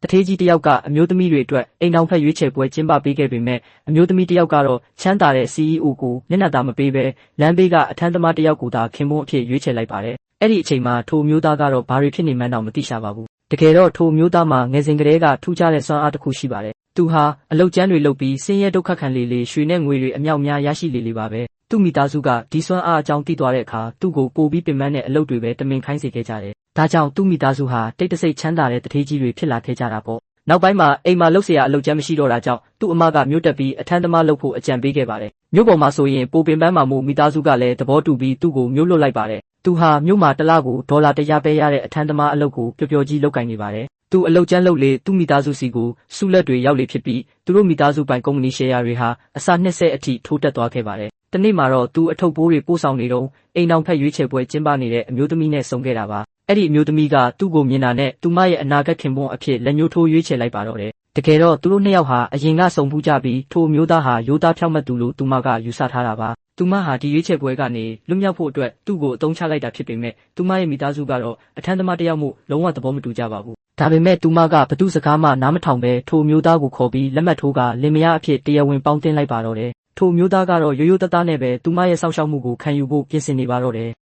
တထေးကြီးတယောက်ကအမျိုးသမီးတွေအတွက်အိမ်ထောင်ဖက်ရွေးချယ်ပွဲကျင်းပပေးခဲ့ပေမဲ့အမျိုးသမီးတယောက်ကတော့ချမ်းသာတဲ့ CEO ကိုမျက်နှာသာမပေးဘဲလမ်းဘေးကအထမ်းသမားတယောက်ကိုသာခင်ပွန်းအဖြစ်ရွေးချယ်လိုက်ပါတယ်။အဲ့ဒီအချိန်မှာထိုမျိုးသားကတော့ဘာတွေဖြစ်နေမှန်းတော့မသိရှာပါဘူး။တကယ်တော့ထိုမျိုးသားမှာငယ်စဉ်ကတည်းကထူးခြားတဲ့စွမ်းအားတစ်ခုရှိပါတယ်။သူဟာအလုတ်ကျန်းတွေလုပ်ပြီးဆင်းရဲဒုက္ခခံလေရွှေနဲ့ငွေတွေအမြောက်များရရှိလေပါပဲ။သူ့မိသားစုကဒီစွမ်းအားအကြောင်းသိသွားတဲ့အခါသူ့ကိုပိုပြီးပင်ပန်းတဲ့အလုပ်တွေပဲတမင်ခိုင်းစေခဲ့ကြတယ်။ဒါကြောင့်သူ့မိသားစုဟာတိတ်တဆိတ်ချမ်းသာတဲ့တထေးကြီးတွေဖြစ်လာခဲ့ကြတာပေါ့။နောက်ပိုင်းမှာအိမ်မှာလုပ်เสียအလုပ်ကျန်းမရှိတော့တာကြောင့်သူ့အမကမြို့တက်ပြီးအထမ်းသမားလုပ်ဖို့အကြံပေးခဲ့ပါတယ်။မြို့ပေါ်မှာဆိုရင်ပိုပင်ပန်းမှာမို့မိသားစုကလည်းသဘောတူပြီးသူ့ကိုမြို့လွတ်လိုက်ပါတယ်။သူဟာမြို့မှာတစ်လကိုဒေါ်လာ100ပဲရတဲ့အထမ်းသမားအလုပ်ကိုပျော်ပျော်ကြီးလုပ်ကိုင်နေပါတယ်။သူအလုပ်ကျန်းလုပ်လေသူ့မိသားစုစီကိုစုလက်တွေရောက်လေဖြစ်ပြီးသူတို့မိသားစုပိုင်ကုမ္ပဏီရှယ်ယာတွေဟာအစ20အထိထိုးတက်သွားခဲ့ပါတယ်။တနေ့မှာတော့သူအထုပ်ပိုးတွေပို့ဆောင်နေတော့အိမ်ထောင်ဖက်ရွေးချယ်ပွဲကျင်းပနေတဲ့အမျိုးသမီးနဲ့ဆုံခဲ့တာပါ။အဲ့ဒီအမျိုးသမီးကသူ့ကိုမြင်တာနဲ့သူမရဲ့အနာဂတ်ခင်ပွန်းအဖြစ်လက်ညှိုးထိုးရွေးချယ်လိုက်ပါတော့တယ်။တကယ်တော့သူတို့နှစ်ယောက်ဟာအရင်ကဆုံဖူးကြပြီးထိုမျိုးသားဟာရိုးသားဖြောင့်မတ်သူလို့သူမကယူဆထားတာပါ။သူမဟာဒီရွေးချယ်ပွဲကနေလွတ်မြောက်ဖို့အတွက်သူ့ကိုအသုံးချလိုက်တာဖြစ်ပေမဲ့သူမရဲ့မိသားစုကတော့အထမ်းသမားတယောက်မို့လုံးဝသဘောမတူကြပါဘူး။ဒါပေမဲ့သူမကဘသူစကားမှနားမထောင်ပဲထိုမျိုးသားကိုခေါ်ပြီးလက်မှတ်ထိုးကလင်မယားအဖြစ်တရားဝင်ပေါင်းတင်လိုက်ပါတော့တယ်။ထိုမျိုးသားကတော့ရိုးရိုးသားသားနဲ့ပဲသူမရဲ့စောင့်ရှောက်မှုကိုခံယူဖို့ပြင်ဆင်နေပါတော့တယ်။